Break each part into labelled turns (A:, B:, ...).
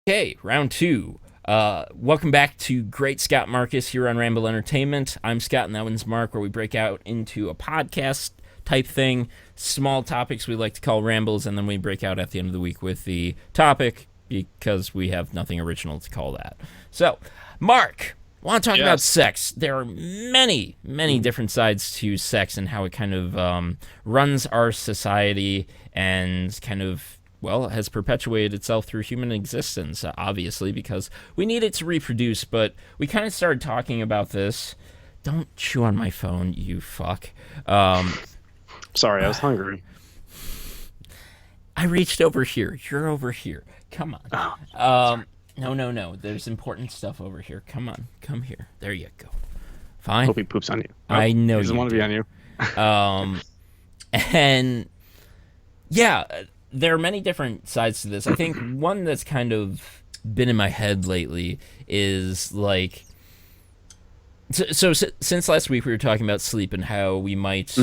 A: Okay, round two. Welcome back to Great Scott Marcus here on Ramble Entertainment. I'm Scott and that one's Mark, where we break out into a podcast type thing, small topics we like to call rambles, and then we break out at the end of the week with the topic because we have nothing original to call that. So, Mark, want to talk about sex. There are many different sides to sex and how it kind of runs our society and kind of has perpetuated itself through human existence, obviously, because we need it to reproduce, but we kind of started talking about this. Don't chew on my phone, you fuck.
B: Sorry, I was hungry.
A: I reached over here. You're over here. Come on. No. There's important stuff over here. Come on. Come here. There you go. Fine.
B: Hope he poops on you.
A: I know
B: he doesn't want to be on you.
A: And yeah, there are many different sides to this. I think one that's kind of been in my head lately is like, since last week we were talking about sleep and how we might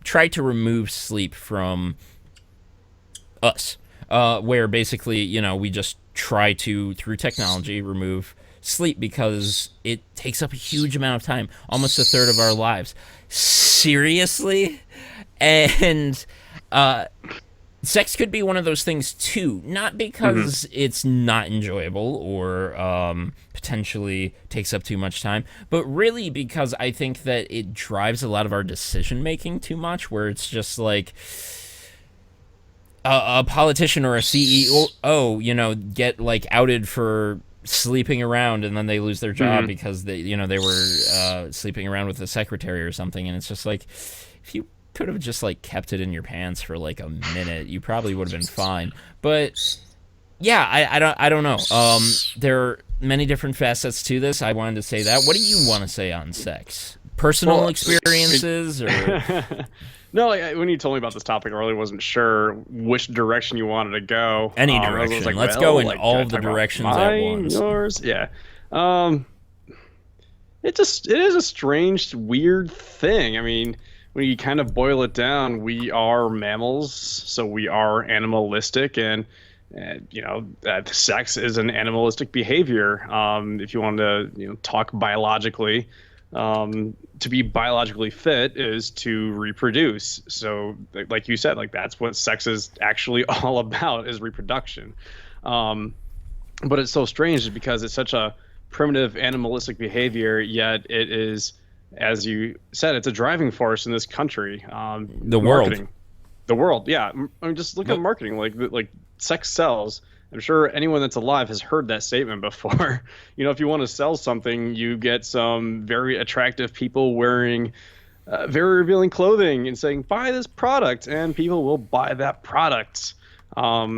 A: try to remove sleep from us, where basically, we just try to, through technology, remove sleep because it takes up a huge amount of time, almost a third of our lives. Seriously? And sex could be one of those things too, not because it's not enjoyable or potentially takes up too much time, but really because I think that it drives a lot of our decision making too much, where it's just like a politician or a CEO, get like outed for sleeping around and then they lose their job because they were sleeping around with the secretary or something, and it's just like, if you could have just like kept it in your pants for like a minute, you probably would have been fine. But yeah, I don't know. There are many different facets to this. I wanted to say that. What do you want to say on sex? Personal experiences or
B: No, when you told me about this topic, I really wasn't sure which direction you wanted to go.
A: Any direction. Like, let's go in all the directions at once.
B: Yours, yeah. It is a strange, weird thing. I mean, when you kind of boil it down, we are mammals, so we are animalistic, and sex is an animalistic behavior. If you want to, talk biologically, to be biologically fit is to reproduce. So, like you said, like that's what sex is actually all about, is reproduction. But it's so strange because it's such a primitive animalistic behavior, yet it is, as you said, it's a driving force in this country.
A: The world.
B: The world, yeah. I mean, just look at marketing. Like sex sells. I'm sure anyone that's alive has heard that statement before. If you want to sell something, you get some very attractive people wearing very revealing clothing and saying, buy this product, and people will buy that product. Yeah,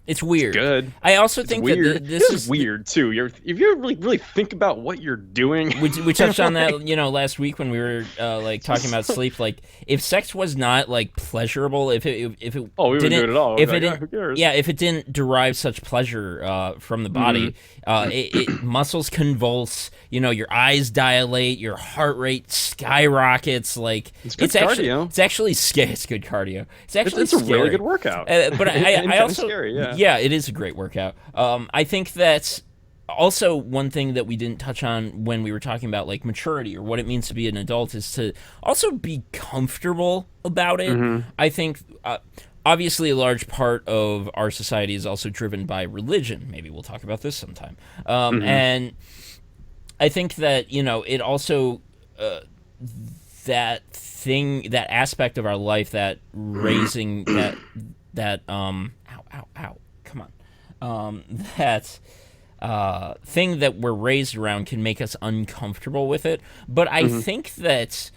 A: it's weird.
B: It's good.
A: I also think
B: weird.
A: That this is
B: weird too. If you really think about what you're doing,
A: we touched on that, last week when we were talking about sleep. Like, if sex was not like pleasurable, if it
B: we wouldn't do it at all.
A: If who cares? Yeah, if it didn't derive such pleasure from the body, it muscles convulse. Your eyes dilate, your heart rate skyrockets. Like,
B: it's cardio.
A: It's good cardio. It's
B: a really good workout.
A: But I also
B: scary, yeah.
A: Yeah, it is a great workout. I think that's also one thing that we didn't touch on when we were talking about like maturity or what it means to be an adult, is to also be comfortable about it. I think obviously a large part of our society is also driven by religion. Maybe we'll talk about this sometime. And I think that, it also that aspect of our life, that raising that ow, come on. That thing that we're raised around can make us uncomfortable with it. But I think that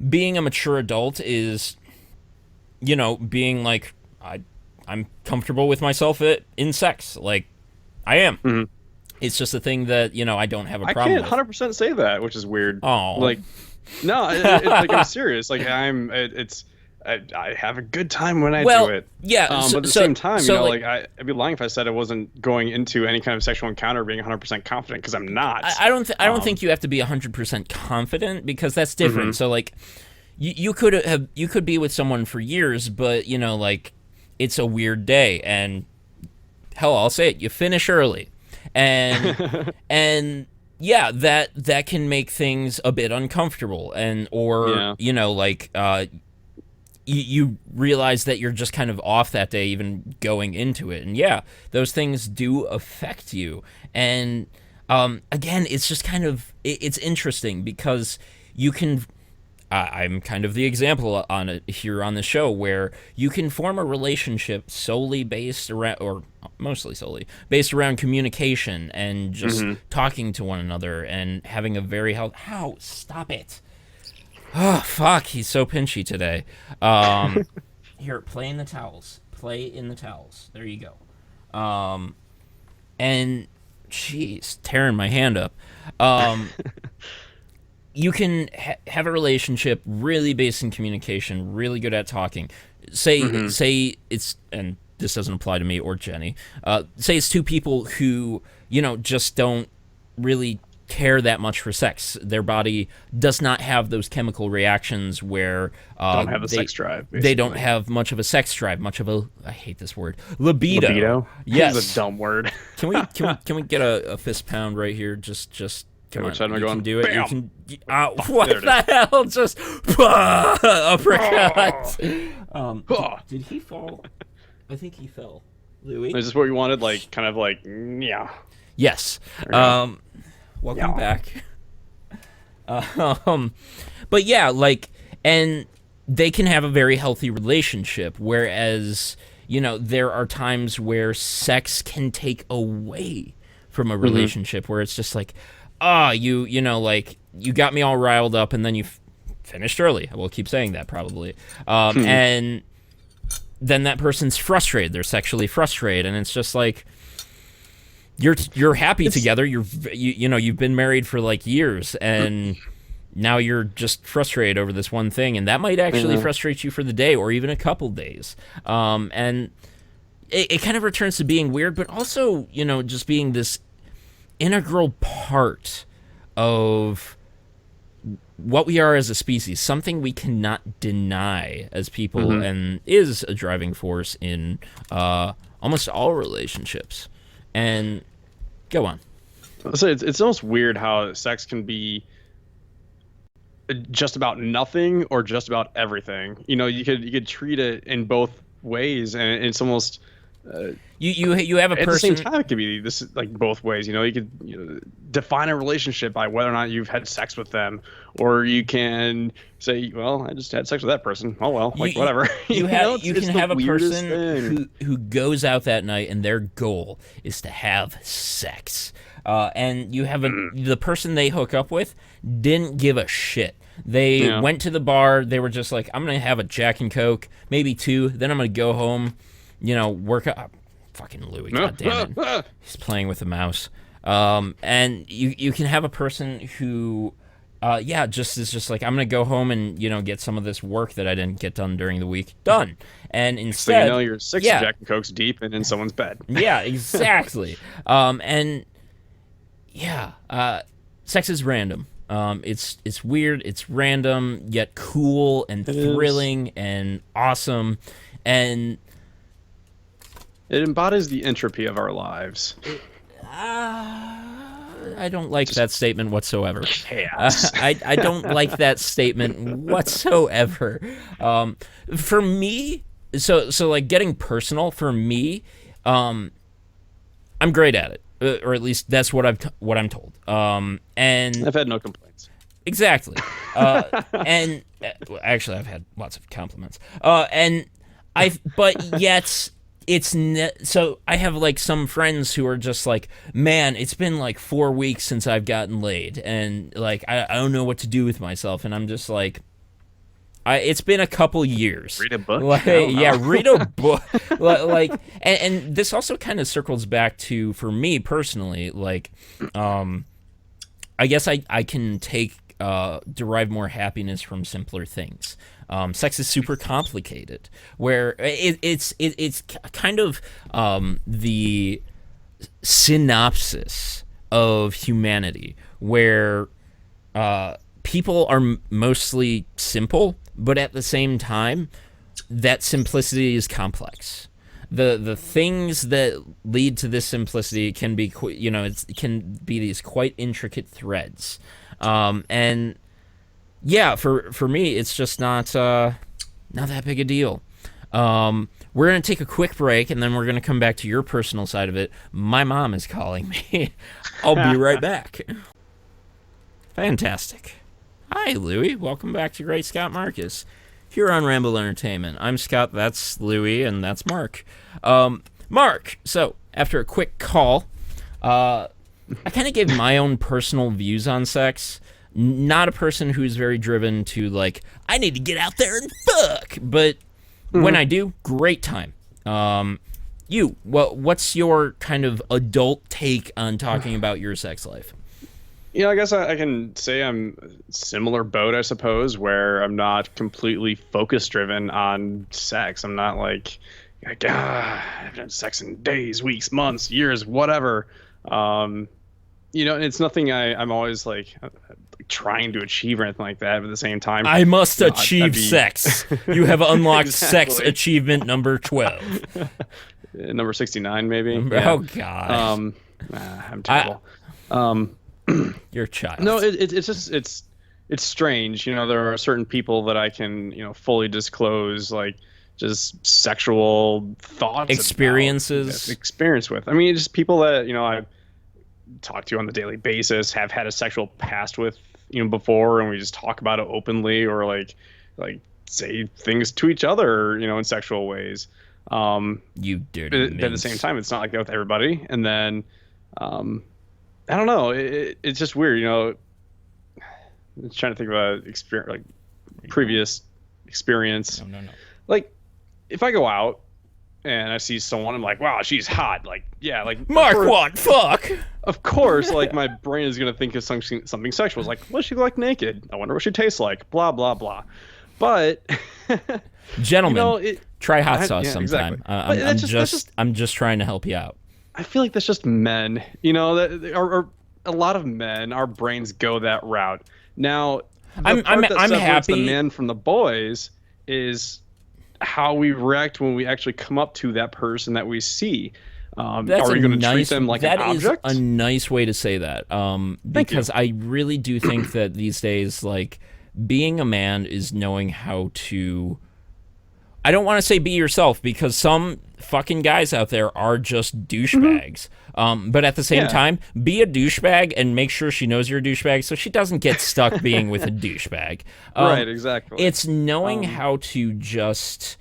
A: being a mature adult is, being like, I'm comfortable with myself in sex. Like, I am. It's just a thing that, I don't have a problem with.
B: I can't 100% say that, which is weird.
A: Oh.
B: Like, no, like, I'm serious. Like, I have a good time when I do it.
A: Yeah.
B: But at the same time, I'd be lying if I said I wasn't going into any kind of sexual encounter being 100% confident, because I'm not.
A: I don't think you have to be 100% confident, because that's different. So like, you could be with someone for years, but it's a weird day, and hell, I'll say it, you finish early, and and yeah, that can make things a bit uncomfortable, and or
B: Yeah.
A: like you realize that you're just kind of off that day, even going into it, and yeah, those things do affect you, and again, it's just kind of it's interesting because you can. I'm kind of the example on it here on the show where you can form a relationship solely based around, or mostly solely based around communication and just talking to one another and having a very healthy. How? Stop it! Oh fuck! He's so pinchy today. Here, play in the towels. Play in the towels. There you go. And jeez, tearing my hand up. You can have a relationship really based in communication, really good at talking. Say it's, and this doesn't apply to me or Jenny. Say it's two people who just don't really care that much for sex. Their body does not have those chemical reactions where
B: Don't have a sex drive.
A: they don't
B: basically.
A: have much of a sex drive, much of a, I hate this word, libido.
B: Libido?
A: Yes.
B: It's a dumb word.
A: Can we get a fist pound right here? Just come on.
B: Which side am I
A: You
B: going?
A: can do it.
B: Bam!
A: You can. What
B: there it
A: the hell? Just uppercut. Did he fall? I think he fell. Louis.
B: Is this what you wanted? Like, kind of like, yeah.
A: Yes.
B: we go.
A: Welcome
B: Yeah.
A: back. But yeah, like, and they can have a very healthy relationship, whereas there are times where sex can take away from a relationship, where it's just like, like you got me all riled up, and then you finished early. I will keep saying that probably, and then that person's frustrated. They're sexually frustrated, and it's just like. You're happy together. You've been married for like years, and now you're just frustrated over this one thing, and that might actually frustrate you for the day or even a couple days. And it kind of returns to being weird, but also just being this integral part of what we are as a species, something we cannot deny as people, and is a driving force in almost all relationships. And go on.
B: So it's almost weird how sex can be just about nothing or just about everything. You could treat it in both ways, and it's almost
A: you have a
B: at
A: person.
B: the same time it could be this like both ways. You could define a relationship by whether or not you've had sex with them, or you can say, well, I just had sex with that person. Oh well, like whatever.
A: You can have a person
B: thing.
A: who goes out that night and their goal is to have sex, and you have the person they hook up with didn't give a shit. They went to the bar. They were just like, I'm gonna have a Jack and Coke, maybe two. Then I'm gonna go home. Work out. Fucking Louis, goddamn it, he's playing with a mouse. And you can have a person who, just is just like, I'm gonna go home and get some of this work that I didn't get done during the week done. And instead,
B: so you're six Jack and Cokes deep and in someone's bed.
A: Yeah, exactly. Sex is random. It's weird. It's random yet cool and thrilling and awesome, and
B: it embodies the entropy of our lives.
A: I don't like that statement whatsoever.
B: Chaos.
A: I don't like that statement whatsoever. For me, so like getting personal for me, I'm great at it, or at least that's what I'm told. And
B: I've had no complaints.
A: Exactly. And actually, I've had lots of compliments. But yet. So I have like some friends who are just like, man, it's been like 4 weeks since I've gotten laid, and like I don't know what to do with myself, and I'm just like, it's been a couple years.
B: Read a book.
A: Read a book. And this also kind of circles back to, for me personally, like, I guess I can derive more happiness from simpler things. Sex is super complicated, where it's kind of the synopsis of humanity, where people are mostly simple, but at the same time, that simplicity is complex. the things that lead to this simplicity can be it can be these quite intricate threads, and yeah, for me it's just not that big a deal. We're going to take a quick break, and then we're going to come back to your personal side of it. My mom is calling me. I'll be right back. Fantastic. Hi, Louie. Welcome back to Great Scott Marcus here on Ramble Entertainment. I'm Scott, that's Louie, and that's Mark. Mark, so after a quick call, I kind of gave my own personal views on sex. Not a person who's very driven to, like, I need to get out there and fuck, but when I do, great time. What's your kind of adult take on talking about your sex life?
B: I guess I can say I'm similar boat, I suppose, where I'm not completely focus driven on sex. I'm not like I've done sex in days, weeks, months, years, whatever. And it's nothing I'm always like trying to achieve or anything like that. But at the same time,
A: I must achieve sex. You have unlocked
B: Exactly.
A: sex achievement number 12.
B: Number 69, maybe.
A: Oh God.
B: I'm terrible.
A: You're a child.
B: No, it's just it's strange. There are certain people that I can fully disclose, like just sexual thoughts, experience with. I mean, just people that I talk to on the daily basis, have had a sexual past with before, and we just talk about it openly, or like say things to each other in sexual ways.
A: You dirty
B: but at the same time, it's not like that with everybody. And then I don't know, it's just weird. I'm trying to think of previous experience.
A: No.
B: Like if I go out and I see someone, I'm like, wow, she's hot. Like, yeah, like
A: Mark, what? Fuck.
B: Of course, like my brain is gonna think of something sexual. It's like, what does she look like naked? I wonder what she tastes like. Blah blah blah. But
A: gentlemen, try hot sauce sometime.
B: Exactly.
A: I'm just trying to help you out.
B: I feel like that's just men. That or a lot of men, our brains go that route. Now,
A: I'm happy.
B: The man from the boys is how we react when we actually come up to that person that we see. Are we going to treat them like an object?
A: That is a nice way to say that. Because I really do think that these days, like, being a man is knowing how to... I don't want to say be yourself, because some fucking guys out there are just douchebags. But at the same time, be a douchebag and make sure she knows you're a douchebag so she doesn't get stuck being with a douchebag.
B: Right, exactly.
A: It's knowing how to just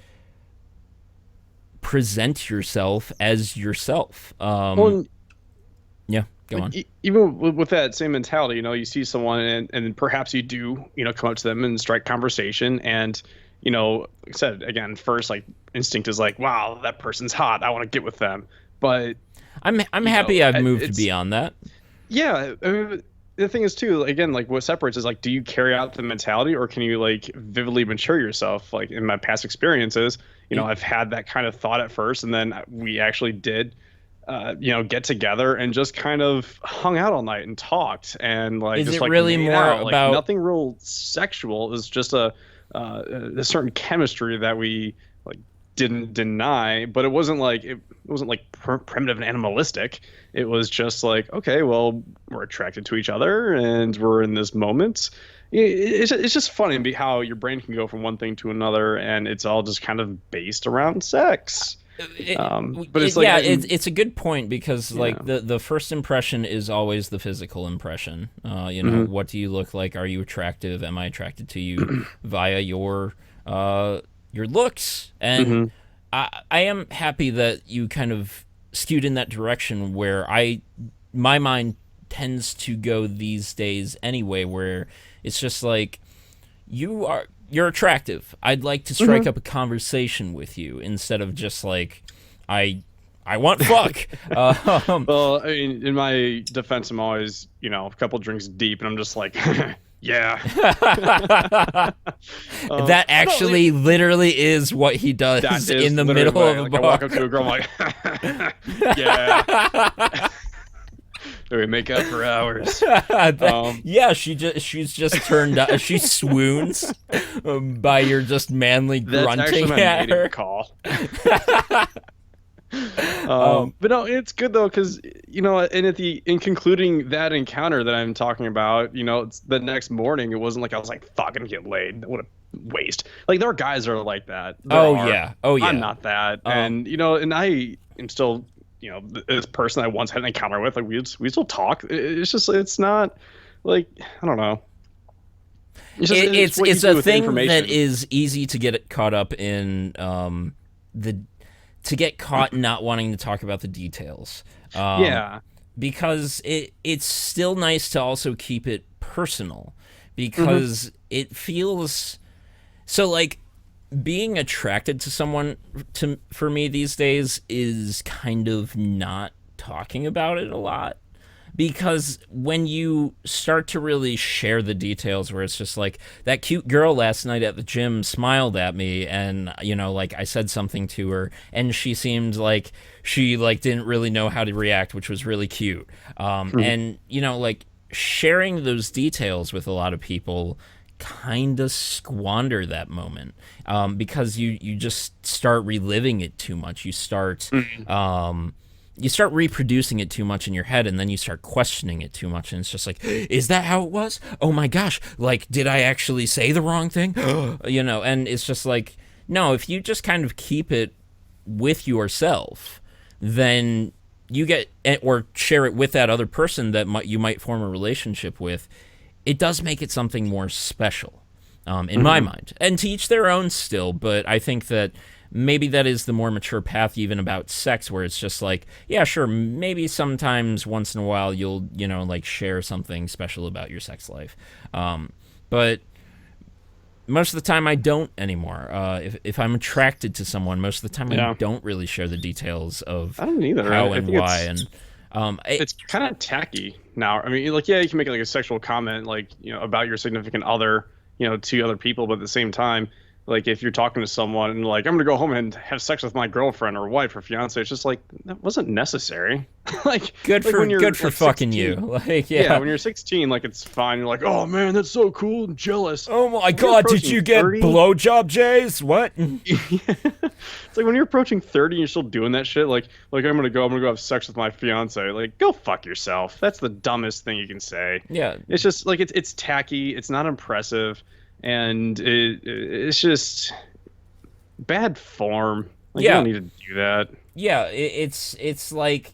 A: present yourself as yourself. Yeah, go on.
B: Even with that same mentality, you see someone and perhaps you do, come up to them and strike conversation, and like I said, again, first, like, instinct is like, wow, that person's hot, I want to get with them. But
A: I'm happy I've moved beyond that.
B: Yeah, I mean, the thing is too, again, like what separates is like, do you carry out the mentality, or can you like vividly mature yourself? Like in my past experiences, I've had that kind of thought at first, and then we actually did get together and just kind of hung out all night and talked, and like,
A: is
B: just
A: it
B: like
A: really more
B: out.
A: about
B: like, nothing real sexual? Is just a certain chemistry that we like didn't deny, but it wasn't like primitive and animalistic. It was just like, okay, well, we're attracted to each other and we're in this moment. It's just funny how your brain can go from one thing to another, and it's all just kind of based around sex. But it's
A: it's a good point, because like the first impression is always the physical impression. What do you look like? Are you attractive? Am I attracted to you via your looks? And I am happy that you kind of skewed in that direction, where my mind tends to go these days anyway, where it's just like, you're attractive. I'd like to strike up a conversation with you, instead of just like, I want fuck.
B: Well, I mean, in my defense, I'm always, a couple drinks deep, and I'm just like, yeah.
A: That actually literally is what he does in the middle of a bar.
B: I walk up to a girl, I'm like, yeah. We make up for hours.
A: She's just turned up. She swoons by your just manly grunting
B: That's actually my
A: at her.
B: call. But no, it's good though, because and in concluding that encounter that I'm talking about, it's the next morning. It wasn't like I was like, "Fucking get laid." What a waste. Like there are guys that are like that. There
A: Oh
B: are.
A: yeah, oh
B: I'm
A: yeah.
B: not that,
A: Um,
B: and I am still, this person I once had an encounter with. Like we still talk. It's just it's not like I don't know. It's what you
A: it's
B: do
A: a
B: with the
A: thing that
B: information.
A: is easy to get caught up in, the to get caught not wanting to talk about the details,
B: Yeah.
A: because it's still nice to also keep it personal,
B: Hmm.
A: because it feels so like being attracted to someone, for me these days, is kind of not talking about it a lot, because when you start to really share the details, where it's just like that cute girl last night at the gym smiled at me, and like I said something to her and she seemed like she like didn't really know how to react, which was really cute. And like sharing those details with a lot of people kind of squander that moment, because you just start reliving it too much. You start reproducing it too much in your head, and then you start questioning it too much, and it's just like, is that how it was? Oh my gosh, like did I actually say the wrong thing? And it's just like, no, if you just kind of keep it with yourself, then you get, or share it with that other person that you might form a relationship with, it does make it something more special, in my
B: Hmm.
A: mind. And to each their own still, but I think that maybe that is the more mature path, even about sex, where it's just like, yeah, sure, maybe sometimes once in a while you'll, like share something special about your sex life. But most of the time I don't anymore. If I'm attracted to someone, most of the time I
B: Yeah.
A: don't really share the details of
B: I don't either.
A: how
B: I
A: and
B: think
A: why. And
B: it's kind of tacky now. I mean, like, yeah, you can make like a sexual comment, like, about your significant other, to other people, but at the same time, like, if you're talking to someone and like, I'm gonna go home and have sex with my girlfriend or wife or fiance, it's just like that wasn't necessary. like,
A: good
B: like when you're
A: good for
B: like
A: fucking you.
B: 16,
A: Like,
B: yeah,
A: yeah.
B: when you're 16, like it's fine. You're like, oh man, that's so cool, I'm jealous.
A: Oh my
B: When you're
A: god, did
B: approaching
A: you get
B: 30,
A: blowjob Jays? What?
B: it's like when you're approaching 30 and you're still doing that shit, like I'm gonna go have sex with my fiance. Like, go fuck yourself. That's the dumbest thing you can say.
A: Yeah,
B: It's just like it's tacky, it's not impressive, and it's just bad form. Like you don't
A: yeah,
B: need to do that.
A: yeah. It's like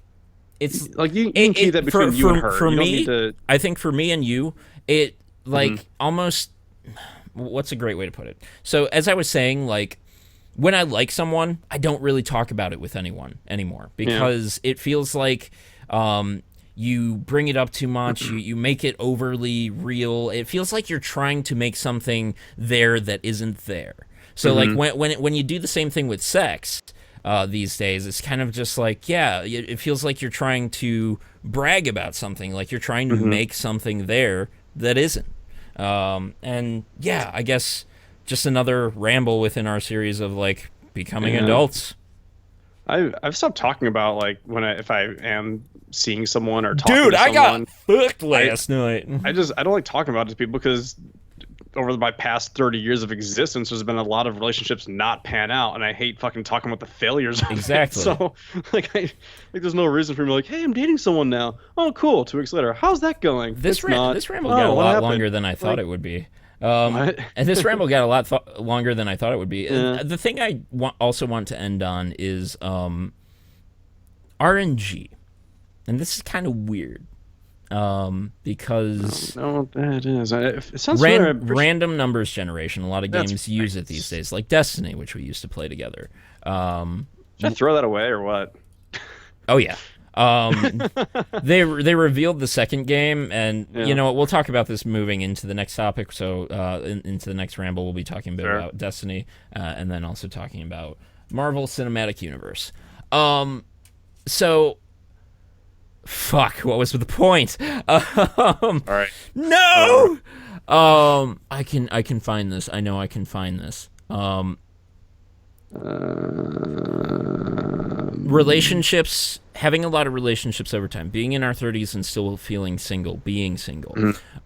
A: it's
B: Like you can keep that
A: for
B: between you and her.
A: for
B: You don't need
A: me.
B: to.
A: I think for me and you, it
B: Mhm.
A: like almost, what's a great way to put it? So as I was saying, like when I like someone, I don't really talk about it with anyone anymore,
B: Yeah.
A: because it feels like, you bring it up too much, you make it overly real. It feels like you're trying to make something there that isn't there. So like
B: Hmm.
A: when you do the same thing with sex, these days, it's kind of just like, yeah, it feels like you're trying to brag about something, like you're trying to
B: Hmm.
A: make something there that isn't. And yeah, I guess just another ramble within our series of like becoming
B: Yeah.
A: adults.
B: I've stopped talking about like if I am seeing someone or talking
A: Dude,
B: to
A: I got
B: someone.
A: fucked
B: I
A: last night.
B: I don't like talking about it to people because over my past 30 years of existence, there's been a lot of relationships not pan out, and I hate fucking talking about the failures of it.
A: Exactly.
B: So, there's no reason for me like, hey, I'm dating someone now. Oh, cool. 2 weeks later, how's that going? It's not.
A: This ramble got
B: Oh,
A: a
B: what
A: lot
B: happened?
A: longer than I thought
B: Like,
A: it would be.
B: what?
A: And this ramble got a lot longer than I thought it would be.
B: Yeah.
A: The thing I also want to end on is, RNG, and this is kind of weird,
B: I
A: because
B: don't know what that is. It sounds familiar.
A: random numbers generation. A lot of
B: That's
A: games use it these
B: right.
A: days, like Destiny, which we used to play together. Um,
B: Should I throw that away or what?
A: oh yeah. Um, they revealed the second game, and you
B: Yeah.
A: know what? We'll talk about this moving into the next topic. So into the next ramble, we'll be talking a bit
B: Sure.
A: about Destiny, and then also talking about Marvel Cinematic Universe. So fuck, what was the point?
B: All right. Whatever.
A: No. I can find this. I know I can find this. Relationships, having a lot of relationships over time, being in our 30s and still feeling single, being single.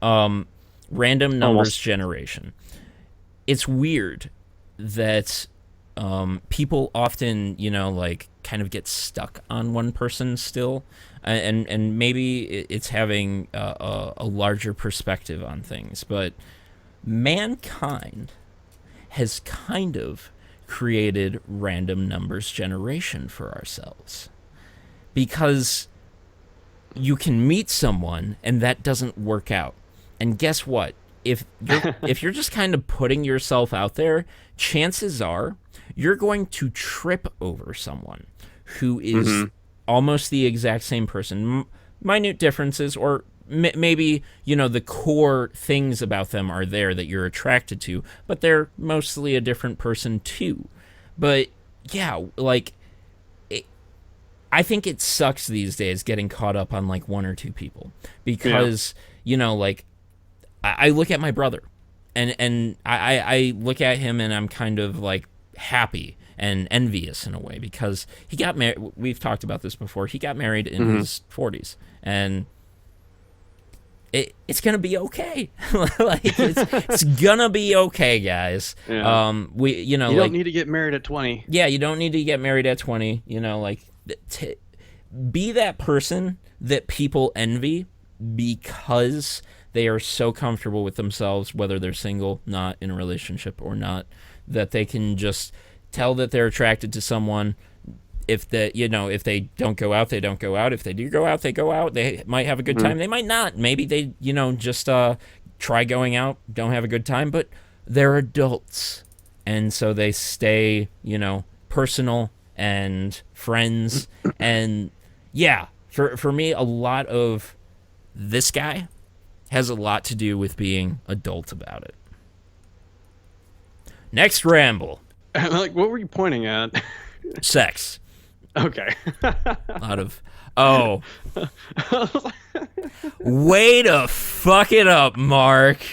B: Mhm.
A: Random numbers
B: Almost.
A: generation. It's weird that people often, like kind of get stuck on one person still, and maybe it's having a larger perspective on things. But mankind has kind of created random numbers generation for ourselves because you can meet someone and that doesn't work out. And guess what? If you're just kind of putting yourself out there, chances are you're going to trip over someone who is almost the exact same person. Minute differences, or maybe the core things about them are there that you're attracted to, but they're mostly a different person too. But yeah, like I think it sucks these days getting caught up on like one or two people because like I look at my brother and I look at him and I'm kind of like happy and envious in a way because he got married. We've talked about this before. He got married in his 40s, and it's gonna be okay. Like it's gonna be okay, guys.
B: Yeah.
A: You
B: don't need to get married at 20.
A: Yeah, you don't need to get married at 20. Be that person that people envy because they are so comfortable with themselves, whether they're single, not in a relationship, or not, that they can just tell that they're attracted to someone. If if they don't go out, they don't go out. If they do go out, they go out. They might have a good time. They might not. Maybe they, just try going out, don't have a good time, but they're adults. And so they stay, personal and friends. And yeah, for me, a lot of this guy has a lot to do with being adult about it. Next ramble.
B: Like, what were you pointing at?
A: Sex.
B: Okay.
A: A lot of way to fuck it up, Mark.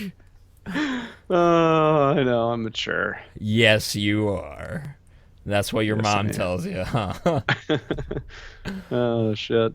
B: Oh, I know, I'm mature.
A: Yes, you are. That's what your mom tells you, huh?
B: Oh shit.